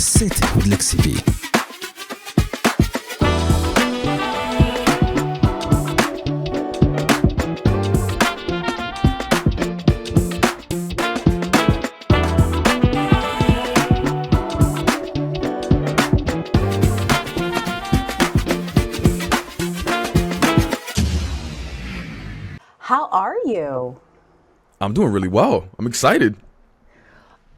Sit with Lexi B. How are you? I'm doing really well. I'm excited.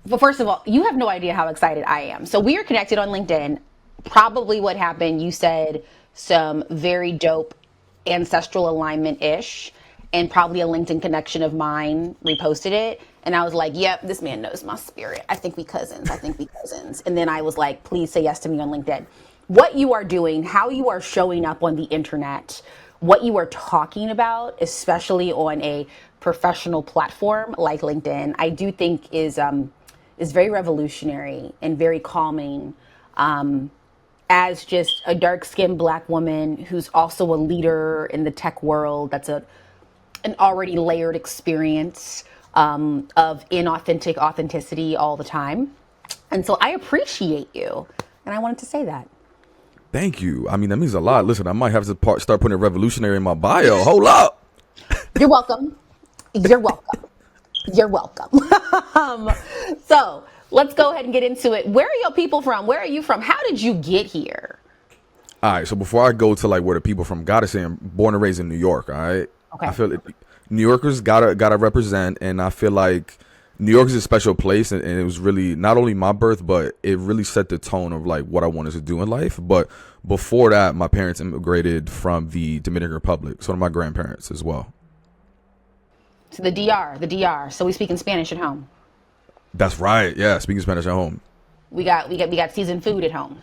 Well, first of all, you have no idea how excited I am. So we are connected on LinkedIn. Probably what happened, you said some very dope ancestral alignment-ish, and probably a LinkedIn connection of mine reposted it. And I was like, yep, this man knows my spirit. I think we cousins. And then I was like, please say yes to me on LinkedIn. What you are doing, how you are showing up on the internet, what you are talking about, especially on a professional platform like LinkedIn, I do think is very revolutionary and very calming. As just a dark-skinned Black woman who's also a leader in the tech world, that's an already layered experience of inauthentic authenticity all the time. And so I appreciate you, and I wanted to say that. Thank you. I mean, that means a lot. Listen, I might have to start putting revolutionary in my bio. Hold up. You're welcome. You're welcome. You're welcome. So let's go ahead and get into it. Where are your people from? Where are you from? How did you get here? All right. So before I go to like where the people from, gotta say I'm born and raised in New York. All right. Okay. I feel New Yorkers gotta represent, and I feel like New York is a special place, and it was really not only my birth, but it really set the tone of like what I wanted to do in life. But before that, my parents immigrated from the Dominican Republic, so my grandparents as well. So the DR. So we speak in Spanish at home. That's right. Yeah, speaking Spanish at home. We got seasoned food at home.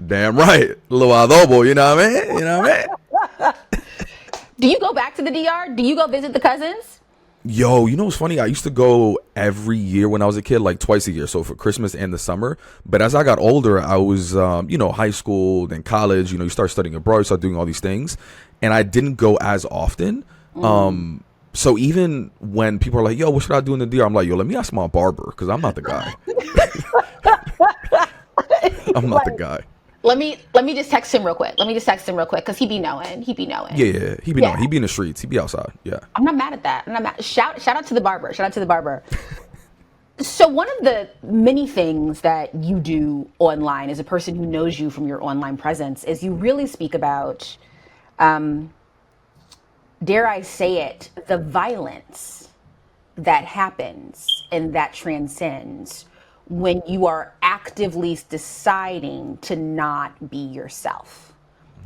Damn right. A little adobo, you know what I mean? Do you go back to the DR? Do you go visit the cousins? Yo, you know what's funny? I used to go every year when I was a kid, like twice a year. So for Christmas and the summer. But as I got older, I was, high school, then college, you start studying abroad, you start doing all these things. And I didn't go as often. So even when people are like, yo, what should I do in the DR? I'm like, yo, let me ask my barber, because I'm not the guy. I'm not the guy. Let me just text him real quick. Because he be knowing. Yeah, he be knowing. He be in the streets. He be outside. Yeah. I'm not mad at that. Shout out to the barber. So one of the many things that you do online as a person who knows you from your online presence is you really speak about, dare I say it, the violence that happens and that transcends when you are actively deciding to not be yourself,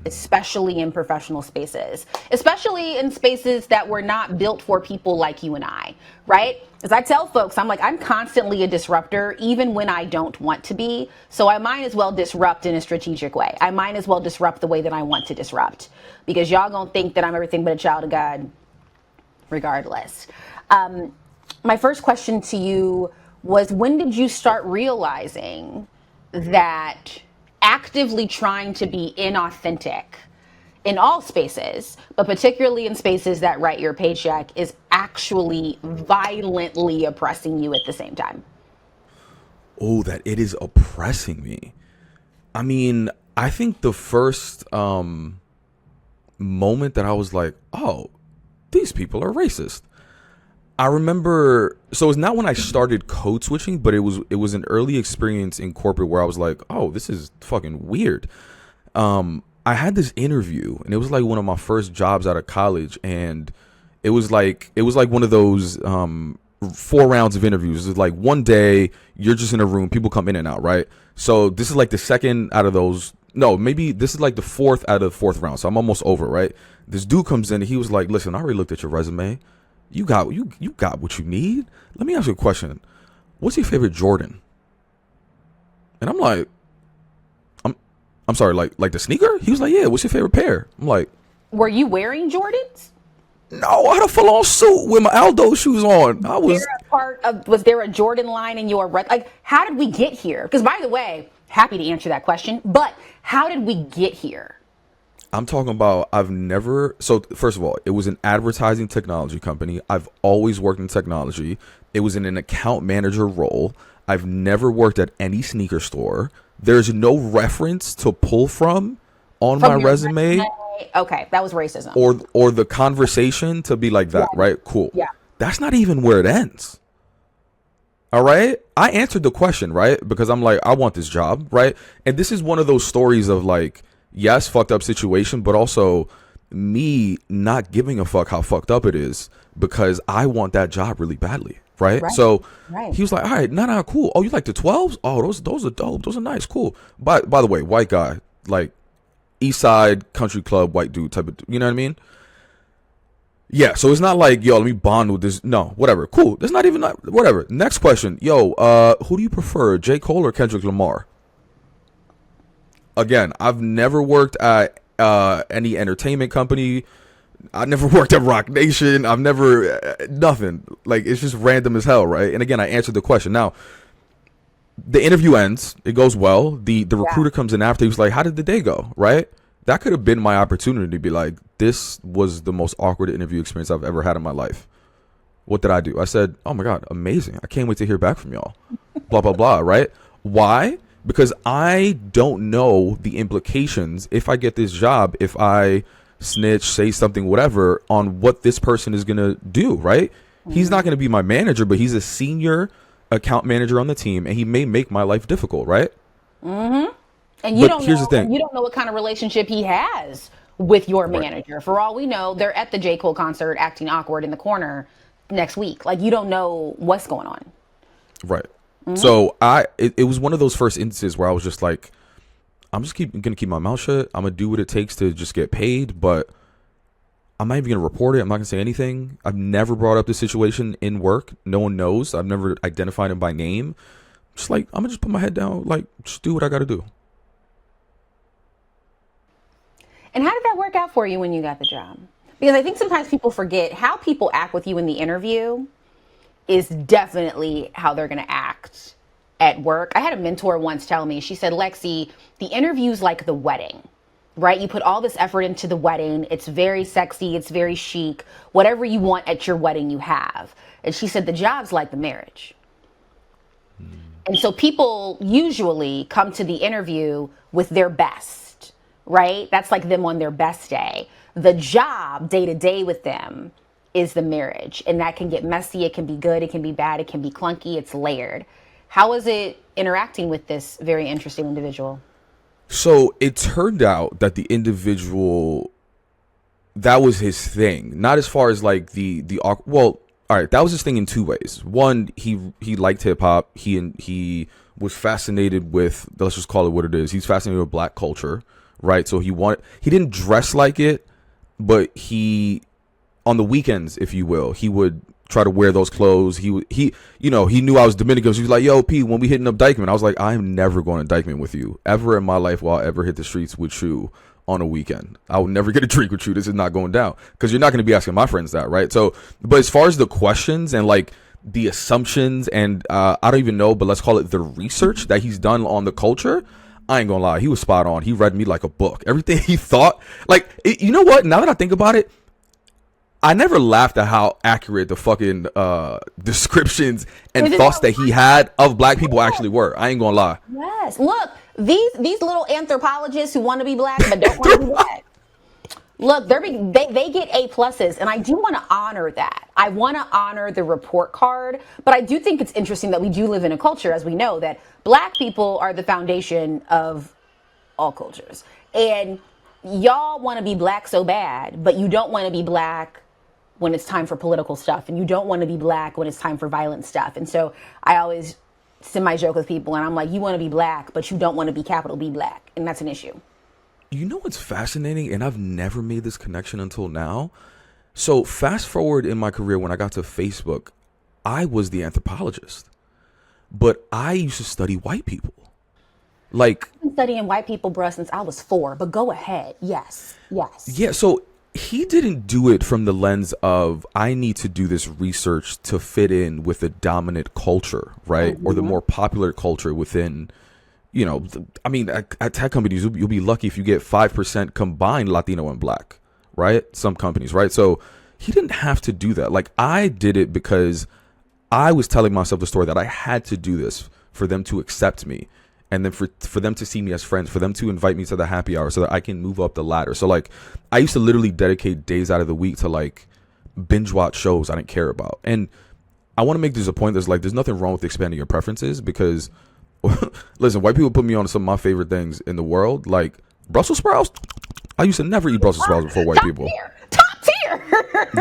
especially in professional spaces, especially in spaces that were not built for people like you and I, right? As I tell folks, I'm constantly a disruptor, even when I don't want to be. So I might as well disrupt in a strategic way. I might as well disrupt the way that I want to disrupt, because y'all gonna think that I'm everything but a child of God regardless. My first question to you was, when did you start realizing that actively trying to be inauthentic in all spaces, but particularly in spaces that write your paycheck, is actually violently oppressing you at the same time? Oh, that it is oppressing me. I mean, I think the first moment that I was like, oh, these people are racist. I remember, so it's not when I started code switching, but it was an early experience in corporate where I was like, oh, this is fucking weird. I had this interview, and it was like one of my first jobs out of college, and it was like one of those 4 rounds of interviews. It's like one day you're just in a room, people come in and out, right? So this is like the second out of those. No, maybe this is like the 4th out of the 4th round. So I'm almost over, right? This dude comes in and he was like, listen, I already looked at your resume. You got what you need. Let me ask you a question. What's your favorite Jordan? And I'm like, I'm sorry, like the sneaker? He was like, yeah, what's your favorite pair? I'm like, were you wearing Jordans? No, I had a full-on suit with my Aldo shoes on. I was. Was there a Jordan line in your like? How did we get here? Because by the way, happy to answer that question. But how did we get here? I'm talking about so first of all, it was an advertising technology company. I've always worked in technology. It was in an account manager role. I've never worked at any sneaker store. There's no reference to pull from on my From your resume. Okay, that was racism. Or the conversation to be like that, right? Cool. Yeah. That's not even where it ends. All right. I answered the question, right? Because I'm like, I want this job, right? And this is one of those stories of like, yes, fucked up situation, but also me not giving a fuck how fucked up it is because I want that job really badly, right? So he was like, all right, nah, cool. Oh, you like the 12s? Oh, those are dope. Those are nice. Cool. By the way, white guy, like East Side Country Club, white dude type of, you know what I mean? Yeah, so it's not like, yo, let me bond with this. No, whatever. Cool. That's not even, whatever. Next question. Yo, who do you prefer, J. Cole or Kendrick Lamar? Again, I've never worked at any entertainment company. I never worked at Rock Nation. I've never, nothing. Like, it's just random as hell, right? And again, I answered the question. Now, the interview ends. It goes well. The recruiter comes in after. He was like, how did the day go, right? That could have been my opportunity to be like, this was the most awkward interview experience I've ever had in my life. What did I do? I said, oh my God, amazing. I can't wait to hear back from y'all. Blah, blah, blah, right? Why? Because I don't know the implications if I get this job, if I snitch, say something, whatever, on what this person is going to do, right? He's not going to be my manager, but he's a senior account manager on the team, and he may make my life difficult, right? And you don't know what kind of relationship he has with your manager. For all we know, they're at the J. Cole concert acting awkward in the corner next week. Like, you don't know what's going on. Right. So it was one of those first instances where I was just like, I'm just gonna keep my mouth shut. I'm gonna do what it takes to just get paid, but I'm not even gonna report it. I'm not gonna say anything. I've never brought up this situation in work. No one knows. I've never identified him by name. Just like, I'm gonna just put my head down, like, just do what I gotta do. And how did that work out for you when you got the job? Because I think sometimes people forget how people act with you in the interview is definitely how they're going to act at work. I had a mentor once tell me, she said, Lexi, the interview's like the wedding, right? You put all this effort into the wedding. It's very sexy. It's very chic. Whatever you want at your wedding, you have. And she said, the job's like the marriage. And so people usually come to the interview with their best, right? That's like them on their best day. The job day to day with them is the marriage. And that can get messy. It can be good. It can be bad. It can be clunky. It's layered. How is it interacting with this very interesting individual? So it turned out that the individual, that was his thing. Not as far as like well, all right, that was his thing in two ways. One, he liked hip hop. He was fascinated with, let's just call it what it is. He's fascinated with black culture, right? So he didn't dress like it, but on the weekends, if you will, he would try to wear those clothes. He knew I was Dominican. So he was like, yo, P, when we hitting up Dykeman, I was like, I'm never going to Dykeman with you ever in my life. Will I ever hit the streets with you on a weekend? I will never get a drink with you. This is not going down, because you're not going to be asking my friends that, right? So, but as far as the questions and like the assumptions and I don't even know, but let's call it the research that he's done on the culture, I ain't gonna lie, he was spot on. He read me like a book. Everything he thought, like, you know what? Now that I think about it, I never laughed at how accurate the fucking descriptions and thoughts that he had of black people actually were. I ain't gonna lie. Yes. Look, these little anthropologists who want to be black but don't want to be black. Look, they get A+, and I do want to honor that. I want to honor the report card, but I do think it's interesting that we do live in a culture, as we know, that black people are the foundation of all cultures. And y'all want to be black so bad, but you don't want to be black when it's time for political stuff, and you don't want to be black when it's time for violent stuff. And so I always semi-joke with people, and I'm like, you want to be black, but you don't want to be capital B black, and that's an issue. You know what's fascinating, and I've never made this connection until now? So fast forward in my career, when I got to Facebook, I was the anthropologist, but I used to study white people. Like, I've been studying white people, bruh, since I was 4, but go ahead. Yes. Yeah, so he didn't do it from the lens of, I need to do this research to fit in with the dominant culture, right? Or the more popular culture within, I mean, at tech companies, you'll be lucky if you get 5% combined Latino and black, right? Some companies, right? So he didn't have to do that. Like, I did it because I was telling myself the story that I had to do this for them to accept me, and then for them to see me as friends, for them to invite me to the happy hour so that I can move up the ladder. So like I used to literally dedicate days out of the week to like binge watch shows I didn't care about. And I want to make this a point. There's nothing wrong with expanding your preferences, because listen, white people put me on some of my favorite things in the world, like Brussels sprouts. I used to never eat Brussels sprouts before white people. Top tier.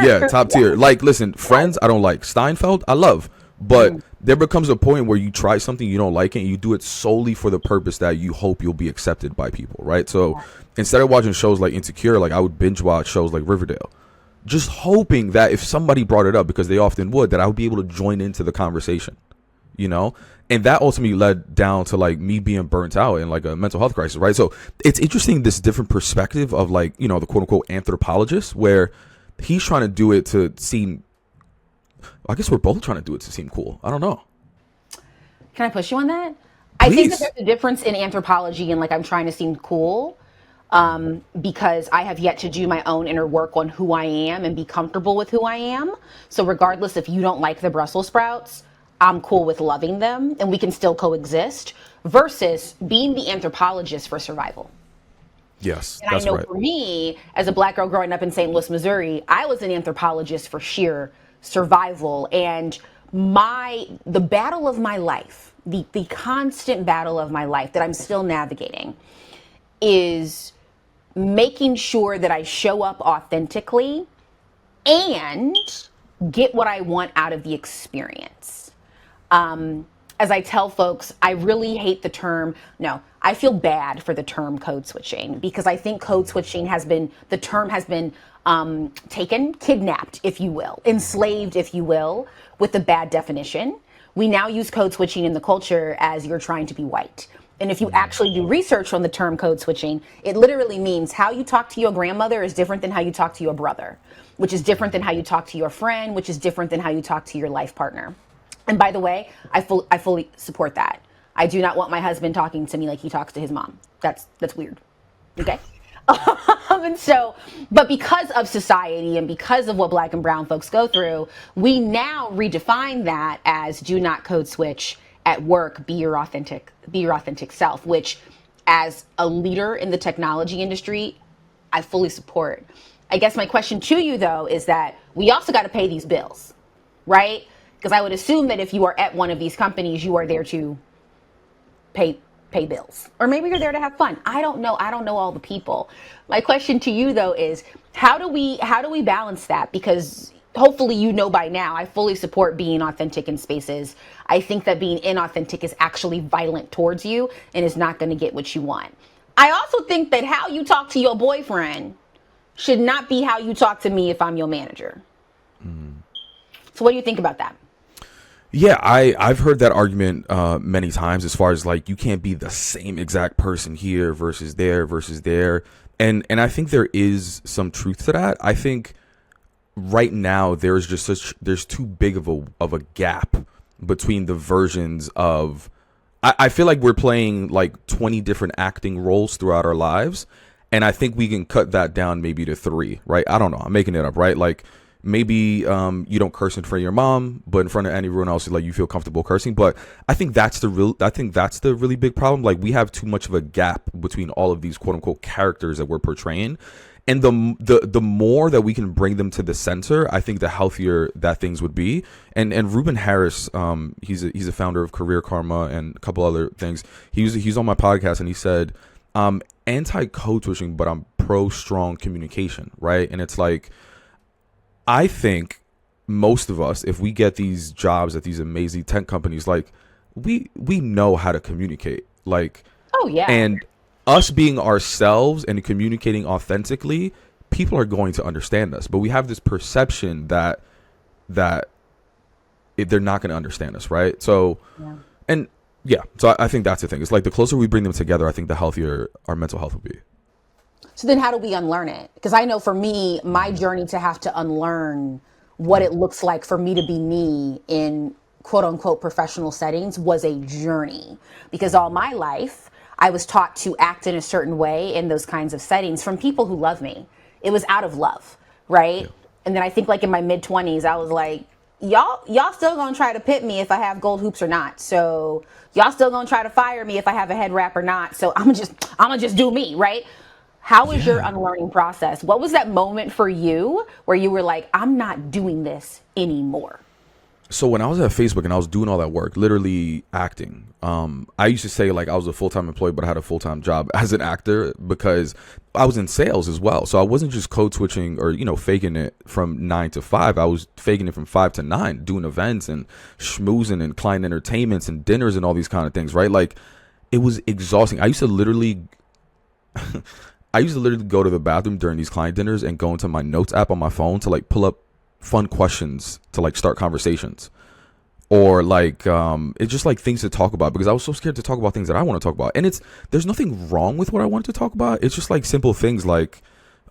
Yeah, top tier. Like, listen, Friends, I don't like. Steinfeld, I love. But there becomes a point where you try something, you don't like it, and you do it solely for the purpose that you hope you'll be accepted by people, right? So instead of watching shows like Insecure, like I would binge watch shows like Riverdale, just hoping that if somebody brought it up, because they often would, that I would be able to join into the conversation, you know? And that ultimately led down to like me being burnt out and like a mental health crisis, right? So it's interesting, this different perspective of like, you know, the quote unquote anthropologist, where he's trying to do it to seem, I guess we're both trying to do it to seem cool. I don't know. Can I push you on that? Please. I think that there's a difference in anthropology and like I'm trying to seem cool, because I have yet to do my own inner work on who I am and be comfortable with who I am. So regardless if you don't like the Brussels sprouts, I'm cool with loving them and we can still coexist, versus being the anthropologist for survival. Yes, And that's I know right. for me, as a Black girl growing up in St. Louis, Missouri, I was an anthropologist for sheer survival. And the battle of my life, the constant battle of my life that I'm still navigating, is making sure that I show up authentically and get what I want out of the experience. As I tell folks, I really hate the term. No, I feel bad for the term code switching, because I think code switching the term has been taken, kidnapped, if you will, enslaved, if you will, with a bad definition. We now use code switching in the culture as you're trying to be white. And if you actually do research on the term code switching, it literally means how you talk to your grandmother is different than how you talk to your brother, which is different than how you talk to your friend, which is different than how you talk to your life partner. And by the way, I fully support that. I do not want my husband talking to me like he talks to his mom. That's weird. Okay? But because of society and because of what Black and brown folks go through, we now redefine that as do not code switch at work, be your authentic self, which as a leader in the technology industry, I fully support. I guess my question to you though is that we also got to pay these bills, right? Because I would assume that if you are at one of these companies, you are there to pay bills, or maybe you're there to have fun. I don't know. I don't know all the people. My question to you though is how do we balance that? Because hopefully you know by now, I fully support being authentic in spaces. I think that being inauthentic is actually violent towards you and is not going to get what you want. I also think that how you talk to your boyfriend should not be how you talk to me if I'm your manager. So what do you think about that? Yeah, I've heard that argument many times, as far as like you can't be the same exact person here versus there. And I think there is some truth to that. I think right now there's too big of a gap between the versions of I feel like we're playing like 20 different acting roles throughout our lives, and I think we can cut that down maybe to 3, right? I don't know. I'm making it up, right? Like maybe you don't curse in front of your mom, but in front of everyone else, like you feel comfortable cursing. But I think that's the really big problem. Like we have too much of a gap between all of these quote unquote characters that we're portraying. And the more that we can bring them to the center, I think the healthier that things would be. And Ruben Harris, he's a founder of Career Karma and a couple other things. He's on my podcast and he said, anti code switching, but I'm pro strong communication, right? And it's like, I think most of us, if we get these jobs at these amazing tech companies, like we know how to communicate, like, oh yeah, and us being ourselves and communicating authentically, people are going to understand us. But we have this perception that they're not going to understand us, right? So, so I think that's the thing. It's like the closer we bring them together, I think the healthier our mental health will be. So then how do we unlearn it? Because I know for me, my journey to have to unlearn what it looks like for me to be me in quote unquote professional settings was a journey. Because all my life, I was taught to act in a certain way in those kinds of settings from people who love me. It was out of love, right? Yeah. And then I think like in my mid-20s, I was like, y'all still gonna try to pit me if I have gold hoops or not. So y'all still gonna try to fire me if I have a head wrap or not. So I'm gonna just do me, right? How was your unlearning process? What was that moment for you where you were like, I'm not doing this anymore? So when I was at Facebook and I was doing all that work, literally acting, I used to say like I was a full-time employee, but I had a full-time job as an actor because I was in sales as well. So I wasn't just code switching or, faking it from 9 to 5. I was faking it from 5 to 9, doing events and schmoozing and client entertainments and dinners and all these kind of things, right? Like it was exhausting. I used to literally go to the bathroom during these client dinners and go into my notes app on my phone to like pull up fun questions to like start conversations, or like it's just like things to talk about because I was so scared to talk about things that I want to talk about. And there's nothing wrong with what I wanted to talk about. It's just like simple things like,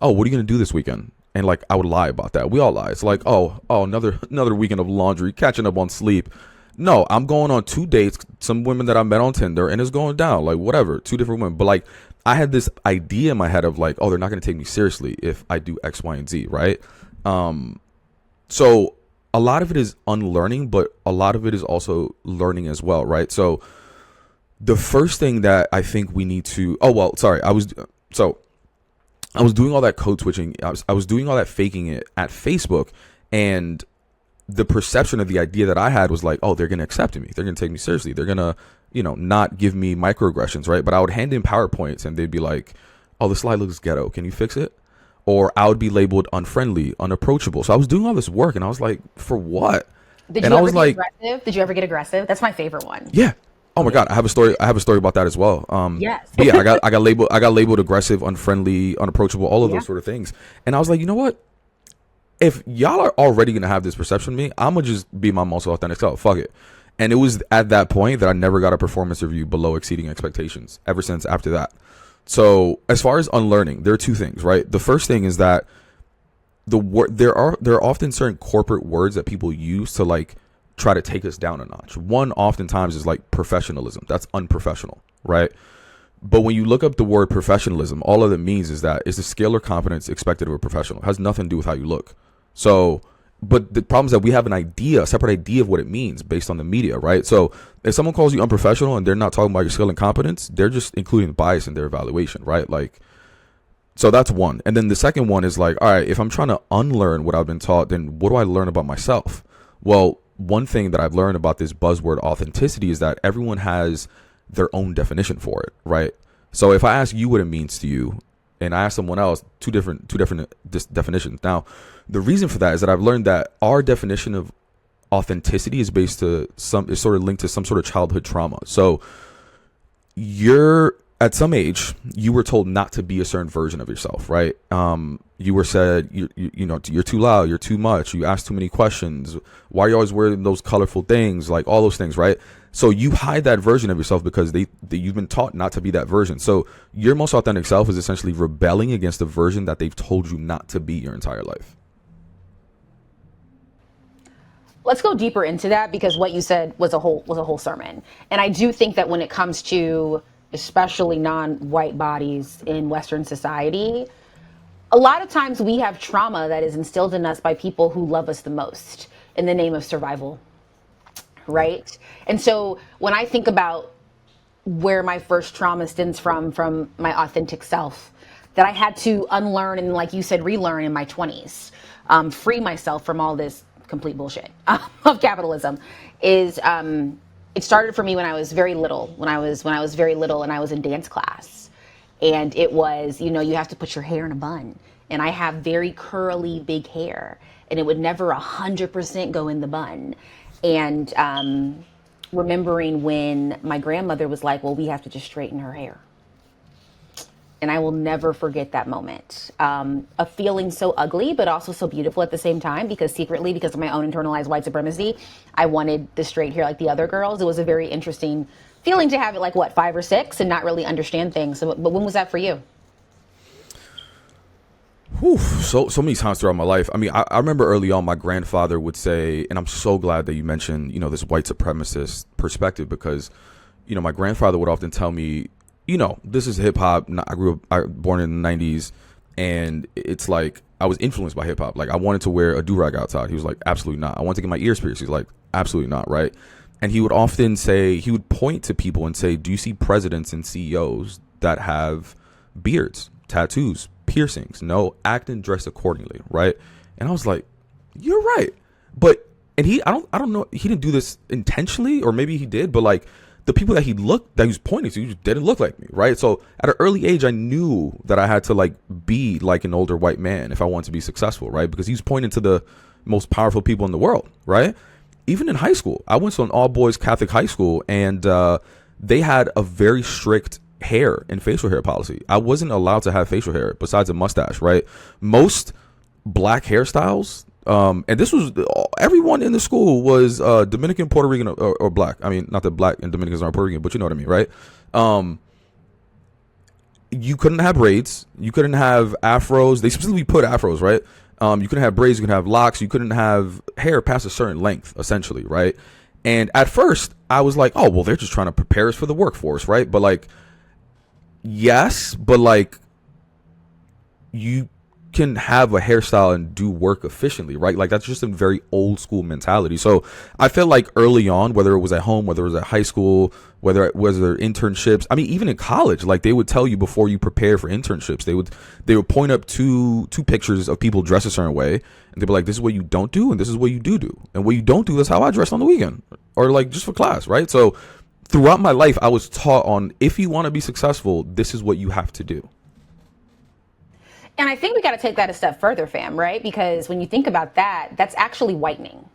oh, what are you gonna do this weekend? And like I would lie about that. We all lie. It's like, oh, another weekend of laundry, catching up on sleep. No, I'm going on 2 dates, some women that I met on Tinder, and it's going down, like whatever, 2 different women. But like I had this idea in my head of like, oh, they're not going to take me seriously if I do X, Y, and Z, right? So a lot of it is unlearning, but a lot of it is also learning as well, right? So the first thing that I think we need to, I was doing all that code switching. I was doing all that faking it at Facebook, and the perception of the idea that I had was like, oh, they're going to accept me. They're going to take me seriously. They're going to, not give me microaggressions, right? But I would hand in PowerPoints and they'd be like, oh, the slide looks ghetto. Can you fix it? Or I would be labeled unfriendly, unapproachable. So I was doing all this work and I was like, for what? Did you ever get aggressive? Did you ever get aggressive? That's my favorite one. Yeah. Oh my God. I have a story about that as well. Yes. But yeah, I got labeled aggressive, unfriendly, unapproachable, all of those sort of things. And I was like, you know what? If y'all are already going to have this perception of me, I'm going to just be my most authentic self. Fuck it. And it was at that point that I never got a performance review below exceeding expectations ever since after that. So as far as unlearning, there are 2 things, right? The first thing is that there are often certain corporate words that people use to like try to take us down a notch. One oftentimes is like professionalism. That's unprofessional, right? But when you look up the word professionalism, all of it means is that it's the skill or competence expected of a professional. It has nothing to do with how you look. So, but the problem is that we have a separate idea of what it means based on the media, right? So if someone calls you unprofessional and they're not talking about your skill and competence, they're just including bias in their evaluation, right? Like, so that's one. And then the second one is like, all right, if I'm trying to unlearn what I've been taught, then what do I learn about myself? Well, one thing that I've learned about this buzzword authenticity is that everyone has their own definition for it, right? So if I ask you what it means to you and I ask someone else, two different definitions. Now, the reason for that is that I've learned that our definition of authenticity is is sort of linked to some sort of childhood trauma. So at some age, you were told not to be a certain version of yourself, right? You were said, you're too loud, you're too much, you ask too many questions, why are you always wearing those colorful things, like all those things, right? So you hide that version of yourself because you've been taught not to be that version. So your most authentic self is essentially rebelling against the version that they've told you not to be your entire life. Let's go deeper into that because what you said was a whole sermon. And I do think that when it comes to especially non-white bodies in Western society, a lot of times we have trauma that is instilled in us by people who love us the most in the name of survival, right? And so when I think about where my first trauma stems from my authentic self, that I had to unlearn and, like you said, relearn in my 20s, free myself from all this complete bullshit of capitalism, is it started for me when I was very little. When I was very little and I was in dance class, and it was, you have to put your hair in a bun, and I have very curly big hair, and it would never 100% go in the bun. And remembering when my grandmother was like, well, we have to just straighten her hair. And I will never forget that moment of feeling so ugly, but also so beautiful at the same time, because secretly, because of my own internalized white supremacy, I wanted the straight hair like the other girls. It was a very interesting feeling to have it like, 5 or 6 and not really understand things. So, but when was that for you? Whew, so many times throughout my life. I mean, I remember early on, my grandfather would say, and I'm so glad that you mentioned, this white supremacist perspective, because, my grandfather would often tell me, this is hip hop. I was born in the 90s, and it's like I was influenced by hip hop. Like I wanted to wear a do-rag outside. He was like, absolutely not. I want to get my ears pierced. He's like, absolutely not, right? And he would often say, he would point to people and say, do you see presidents and CEOs that have beards, tattoos, piercings? No, act and dress accordingly, right? And I was like, you're right. But and I don't know, he didn't do this intentionally, or maybe he did, but like the people that he was pointing to just didn't look like me, right? So at an early age, I knew that I had to like be like an older white man if I wanted to be successful, right? Because he was pointing to the most powerful people in the world, right? Even in high school, I went to an all boys Catholic high school, and they had a very strict hair and facial hair policy. I wasn't allowed to have facial hair besides a mustache, right? Most black hairstyles, and this was everyone in the school was Dominican, Puerto Rican, or black. I mean, not that black and Dominicans aren't Puerto Rican, but you know what I mean, right? You couldn't have braids. You couldn't have afros. They specifically put afros, right? You couldn't have braids. You couldn't have locks. You couldn't have hair past a certain length, essentially, right? And at first, I was like, oh, well, they're just trying to prepare us for the workforce, right? But like, yes, but like, you can have a hairstyle and do work efficiently, right? Like that's just a very old school mentality. So I felt like early on, whether it was at home, whether it was at high school, whether it was their internships, I mean, even in college, like they would tell you before you prepare for internships, they would point up two pictures of people dressed a certain way, and they'd be like, this is what you don't do, and this is what you do. And what you don't do is how I dress on the weekend, or like just for class, right? So throughout my life, I was taught on, if you want to be successful, this is what you have to do. And I think we got to take that a step further, fam, right? Because when you think about that, that's actually whitening,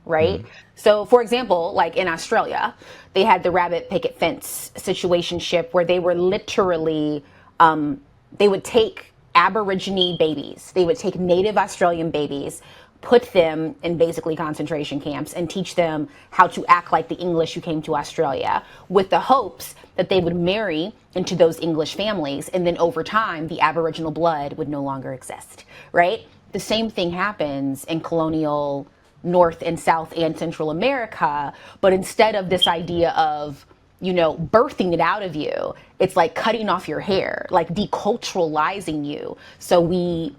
right? Mm-hmm. So, for example, like in Australia, they had the rabbit picket fence situationship where they were literally, they would take Aborigine babies, they would take Native Australian babies, put them in basically concentration camps and teach them how to act like the English who came to Australia, with the hopes that they would marry into those English families. And then over time, the Aboriginal blood would no longer exist, right? The same thing happens in colonial North and South and Central America. But instead of this idea of, you know, birthing it out of you, it's like cutting off your hair, like deculturalizing you. So we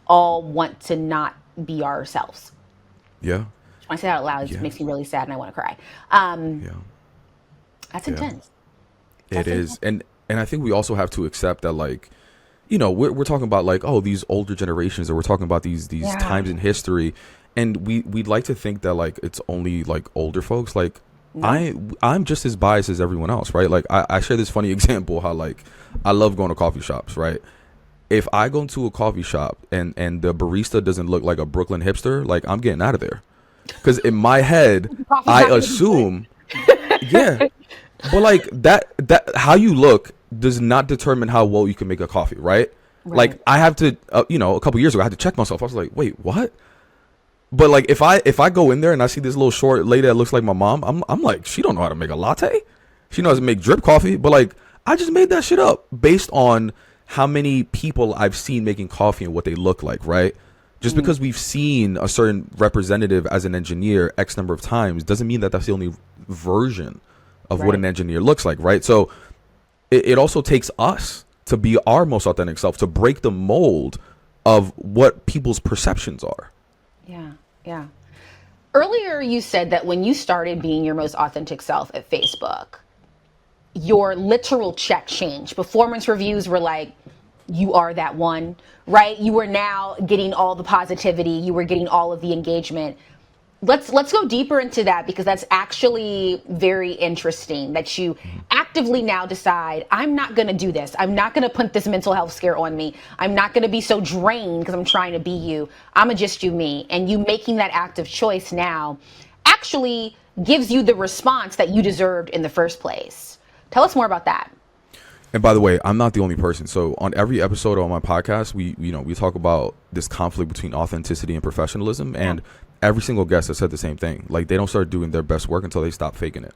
all want to not be ourselves. Yeah. When I say that out loud, it makes me really sad and I want to cry. That's intense. It is. And I think we also have to accept that, like, you know, we're talking about like, oh, these older generations, or we're talking about these times in history, and we'd like to think that like it's only like older folks. Like I'm just as biased as everyone else, right? Like I share this funny example how like I love going to coffee shops, right? If I go into a coffee shop and the barista doesn't look like a Brooklyn hipster, like I'm getting out of there. Because in my head, I assume, yeah. But like that how you look does not determine how well you can make a coffee, right? Like I have to, you know, a couple years ago, I had to check myself. I was like, wait, what? But like if I go in there and I see this little short lady that looks like my mom, I'm like, she don't know how to make a latte. She knows how to make drip coffee. But like I just made that shit up based on how many people I've seen making coffee and what they look like, right? Just because we've seen a certain representative as an engineer X number of times doesn't mean that that's the only version of what an engineer looks like, right? So it also takes us to be our most authentic self, to break the mold of what people's perceptions are. Yeah. Earlier, you said that when you started being your most authentic self at Facebook, your literal check changed. Performance reviews were like, you are that one, right? You were now getting all the positivity. You were getting all of the engagement. Let's go deeper into that, because that's actually very interesting that you actively now decide, I'm not going to do this. I'm not going to put this mental health scare on me. I'm not going to be so drained because I'm trying to be you. I'm going to just do me. And you making that active choice now actually gives you the response that you deserved in the first place. Tell us more about that. And by the way, I'm not the only person. So on every episode on my podcast, we talk about this conflict between authenticity and professionalism. And every single guest has said the same thing. Like, they don't start doing their best work until they stop faking it.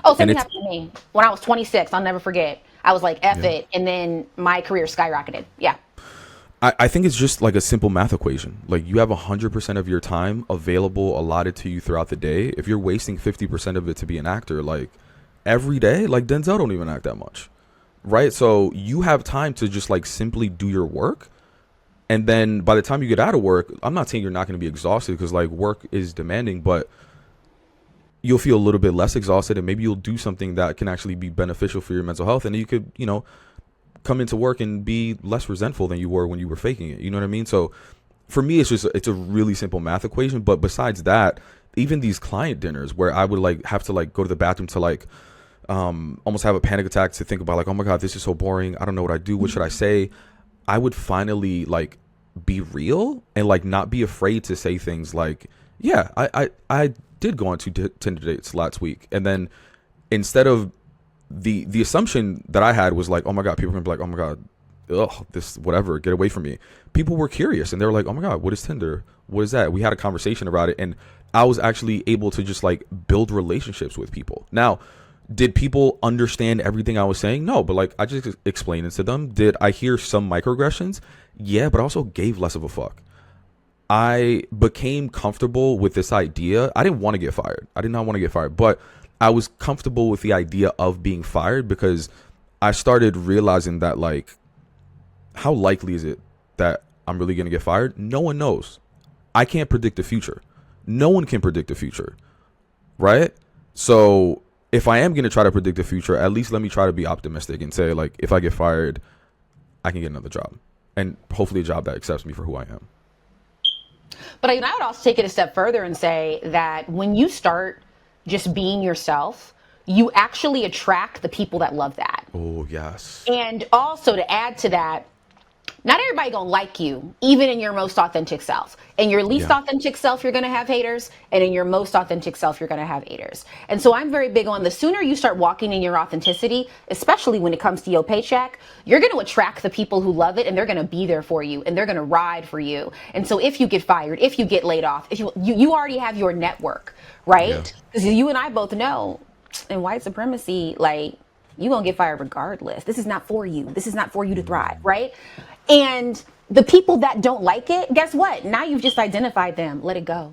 Oh, something happened to me when I was 26. I'll never forget. I was like, F it. And then my career skyrocketed. Yeah. I think it's just like a simple math equation. Like, you have 100% of your time available, allotted to you throughout the day. If you're wasting 50% of it to be an actor, like every day, like Denzel don't even act that much. Right. So you have time to just like simply do your work. And then by the time you get out of work, I'm not saying you're not going to be exhausted, because like work is demanding, but you'll feel a little bit less exhausted, and maybe you'll do something that can actually be beneficial for your mental health. And you could, come into work and be less resentful than you were when you were faking it. You know what I mean? So for me, it's a really simple math equation. But besides that, even these client dinners where I would like have to like go to the bathroom to like almost have a panic attack to think about like, oh my God, this is so boring. I don't know what I do. What should I say? I would finally like be real and like not be afraid to say things like, yeah, I did go on 2 Tinder dates last week. And then instead of the assumption that I had was like, oh my God, people are gonna be like, oh my God, ugh, this, whatever, get away from me. People were curious and they were like, oh my God, what is Tinder? What is that? We had a conversation about it, and I was actually able to just like build relationships with people. Now, did people understand everything I was saying? No, but like I just explained it to them. Did I hear some microaggressions? Yeah, but I also gave less of a fuck. I became comfortable with this idea. I didn't want to get fired. I did not want to get fired, but I was comfortable with the idea of being fired because I started realizing that like, how likely is it that I'm really going to get fired? No one knows. I can't predict the future. No one can predict the future, right? So if I am going to try to predict the future, at least let me try to be optimistic and say like, if I get fired, I can get another job, and hopefully a job that accepts me for who I am. But I would also take it a step further and say that when you start just being yourself, you actually attract the people that love that. Oh, yes. And also to add to that, not everybody gonna like you, even in your most authentic self. In your least authentic self, you're gonna have haters, and in your most authentic self, you're gonna have haters. And so I'm very big on the sooner you start walking in your authenticity, especially when it comes to your paycheck, you're gonna attract the people who love it, and they're gonna be there for you, and they're gonna ride for you. And so if you get fired, if you get laid off, if you already have your network, right? Because you and I both know in white supremacy, like, you're gonna get fired regardless. This is not for you. This is not for you to thrive, right? And the people that don't like it, guess what? Now you've just identified them. Let it go.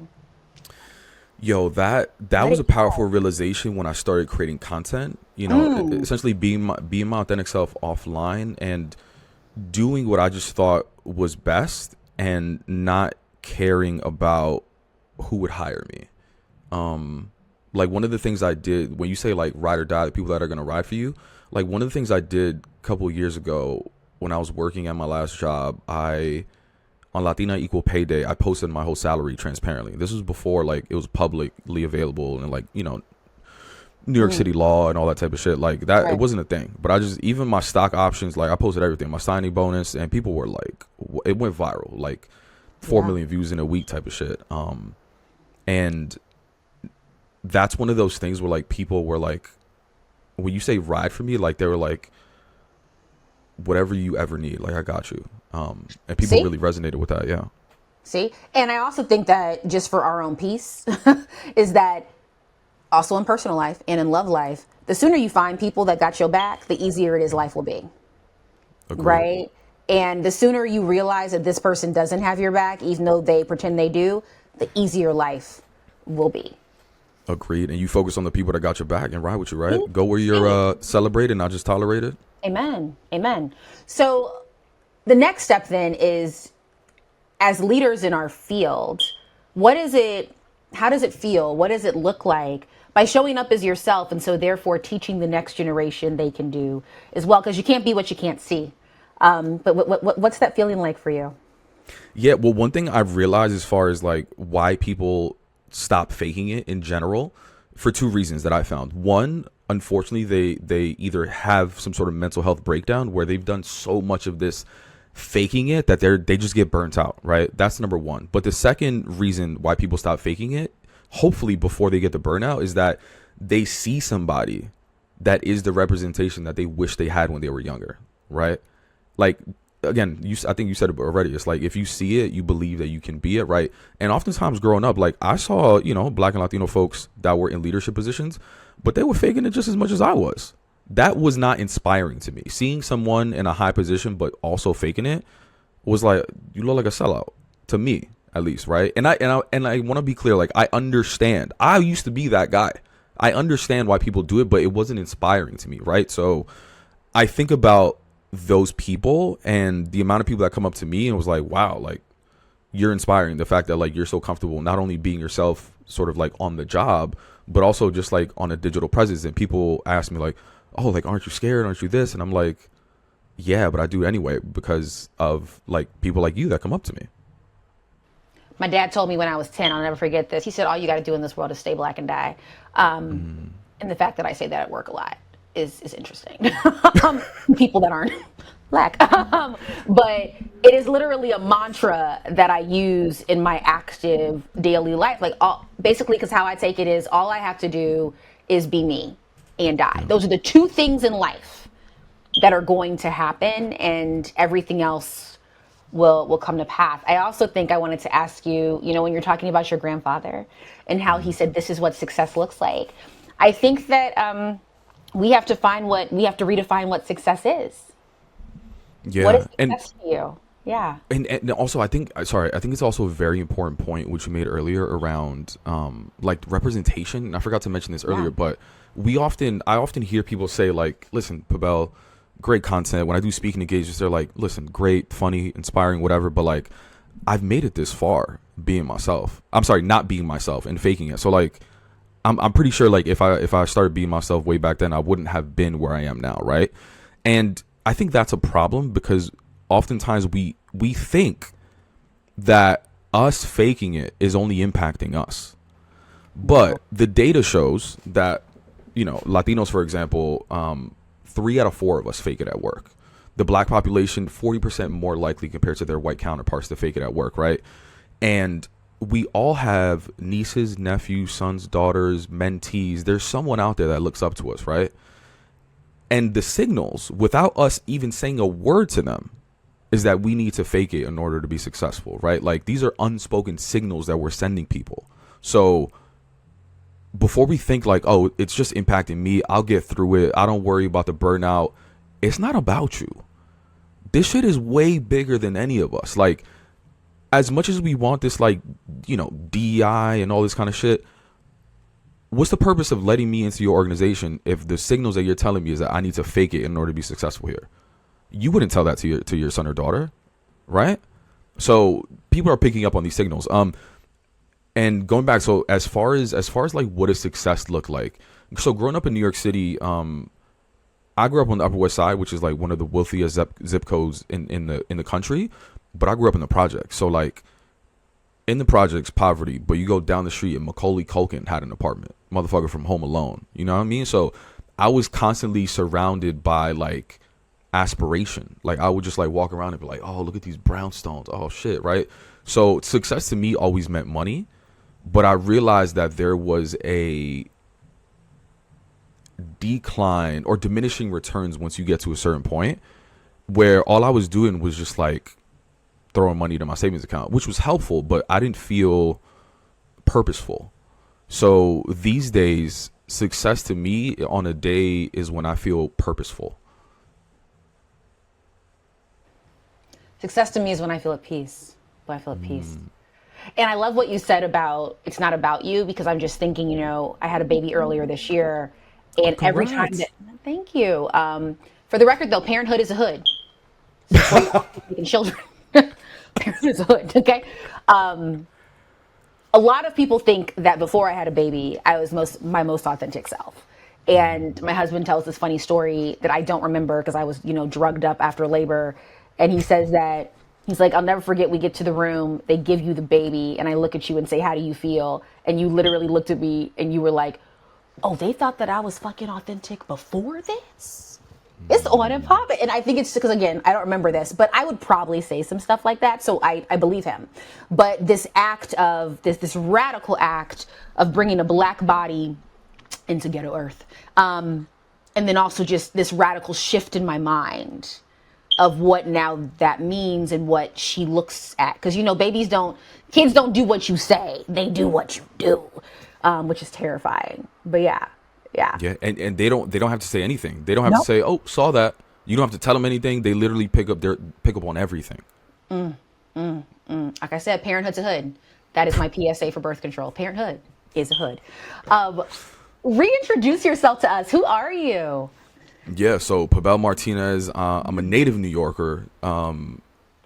Yo, that was a powerful realization when I started creating content, essentially being my authentic self offline and doing what I just thought was best and not caring about who would hire me. Like one of the things I did when you say like ride or die, the people that are going to ride for you, like one of the things I did a couple of years ago when I was working at my last job, on Latina Equal Pay Day, I posted my whole salary transparently. This was before like it was publicly available and like, New York City law and all that type of shit. Like that, It wasn't a thing. But even my stock options, like I posted everything, my signing bonus, and people were like, it went viral, like 4 million views in a week type of shit. And that's one of those things where like people were like, when you say ride for me, like they were like, whatever you ever need, like I got you. And people really resonated with that. Yeah. See? And I also think that just for our own peace is that also in personal life and in love life, the sooner you find people that got your back, the easier it is life will be. Agreed. Right? And the sooner you realize that this person doesn't have your back, even though they pretend they do, the easier life will be. Agreed. And you focus on the people that got your back and ride with you, right? Go where you're celebrated, not just tolerated. Amen. Amen. So the next step then is, as leaders in our field, how does it feel? What does it look like by showing up as yourself? And so therefore teaching the next generation they can do as well, because you can't be what you can't see. But what's that feeling like for you? Yeah. Well, one thing I've realized as far as like why people stop faking it in general, for 2 reasons that I found. One, unfortunately, they either have some sort of mental health breakdown where they've done so much of this faking it that they just get burnt out, right? That's number one. But the second reason why people stop faking it, hopefully before they get the burnout, is that they see somebody that is the representation that they wish they had when they were younger, right? Like, again, I think you said it already. It's like, if you see it, you believe that you can be it, right? And oftentimes growing up, like I saw, Black and Latino folks that were in leadership positions, but they were faking it just as much as I was. That was not inspiring to me. Seeing someone in a high position, but also faking it was like, you look like a sellout to me, at least. Right. And I want to be clear. Like, I understand. I used to be that guy. I understand why people do it, but it wasn't inspiring to me. Right. So I think about those people and the amount of people that come up to me and was like, wow, like you're inspiring. The fact that like you're so comfortable not only being yourself sort of like on the job, but also just like on a digital presence. And people ask me like, oh, like, aren't you scared? Aren't you this? And I'm like, yeah, but I do anyway because of like people like you that come up to me. My dad told me when I was 10, I'll never forget this. He said, all you got to do in this world is stay black and die. And the fact that I say that at work a lot is interesting. People that aren't black. But it is literally a mantra that I use in my active daily life. Like basically, because how I take it is all I have to do is be me and die. Those are the two things in life that are going to happen, and everything else will come to pass. I also think I wanted to ask you, when you're talking about your grandfather and how he said this is what success looks like, I think that we have to redefine what success is. Yeah. What is success to you? Yeah. And also I think it's also a very important point which you made earlier around like representation. And I forgot to mention this earlier, but I often hear people say like, listen, Pabel, great content. When I do speaking engagements, they're like, listen, great, funny, inspiring, whatever, but like I've made it this far being myself. I'm sorry, not being myself and faking it. So like I'm pretty sure like if I started being myself way back then, I wouldn't have been where I am now, right? And I think that's a problem because oftentimes we think that us faking it is only impacting us. But the data shows that, Latinos, for example, 3 out of 4 of us fake it at work. The black population, 40% more likely compared to their white counterparts to fake it at work, right? And we all have nieces, nephews, sons, daughters, mentees. There's someone out there that looks up to us, right? And the signals, without us even saying a word to them, is that we need to fake it in order to be successful, right? Like these are unspoken signals that we're sending people. So before we think like, oh, it's just impacting me, I'll get through it, I don't worry about the burnout. It's not about you. This shit is way bigger than any of us. Like, as much as we want this, like, DEI and all this kind of shit, what's the purpose of letting me into your organization if the signals that you're telling me is that I need to fake it in order to be successful here? You wouldn't tell that to your son or daughter, right? So people are picking up on these signals. And going back, so as far as like what does success look like? So growing up in New York City, I grew up on the Upper West Side, which is like one of the wealthiest zip codes in the country. But I grew up in the projects. So like in the projects, poverty, but you go down the street and 𝐸𝐿𝐫 𝐶𝐿 had an apartment. Motherfucker from Home Alone. You know what I mean? So I was constantly surrounded by like aspiration. Like I would just like walk around and be like, oh, look at these brownstones. Oh shit, right? So success to me always meant money. But I realized that there was a decline or diminishing returns once you get to a certain point where all I was doing was just like throwing money to my savings account, which was helpful, but I didn't feel purposeful. So these days, success to me on a day is when I feel purposeful. Success to me is when I feel at peace. When I feel at peace. And I love what you said about it's not about you, because I'm just thinking, I had a baby earlier this year, and every time that, thank you. For the record though, parenthood is a hood. Making children. Parenthood is a hood, okay? A lot of people think that before I had a baby, I was my most authentic self. And my husband tells this funny story that I don't remember because I was, drugged up after labor. And he says that, he's like, I'll never forget, we get to the room, they give you the baby, and I look at you and say, how do you feel? And you literally looked at me and you were like, oh, they thought that I was fucking authentic before this? It's on and popping. And I think it's because, again, I don't remember this, but I would probably say some stuff like that. So I believe him. But this act of, this radical act of bringing a black body into ghetto earth. And then also just this radical shift in my mind of what now that means and what she looks at. Because, kids don't do what you say. They do what you do, which is terrifying. But yeah. Yeah, and they don't have to say anything. They don't have to say, oh, saw that. You don't have to tell them anything. They literally pick up on everything. Like I said, parenthood's a hood. That is my PSA for birth control. Parenthood is a hood. Reintroduce yourself to us. Who are you? Yeah, so Pabel Martinez, I'm a native New Yorker,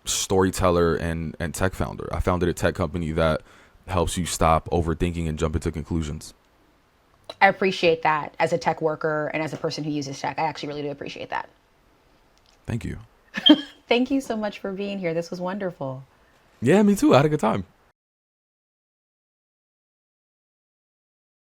storyteller and tech founder. I founded a tech company that helps you stop overthinking and jump into conclusions. I appreciate that as a tech worker and as a person who uses tech. I actually really do appreciate that. Thank you. Thank you so much for being here. This was wonderful. Yeah, me too. I had a good time.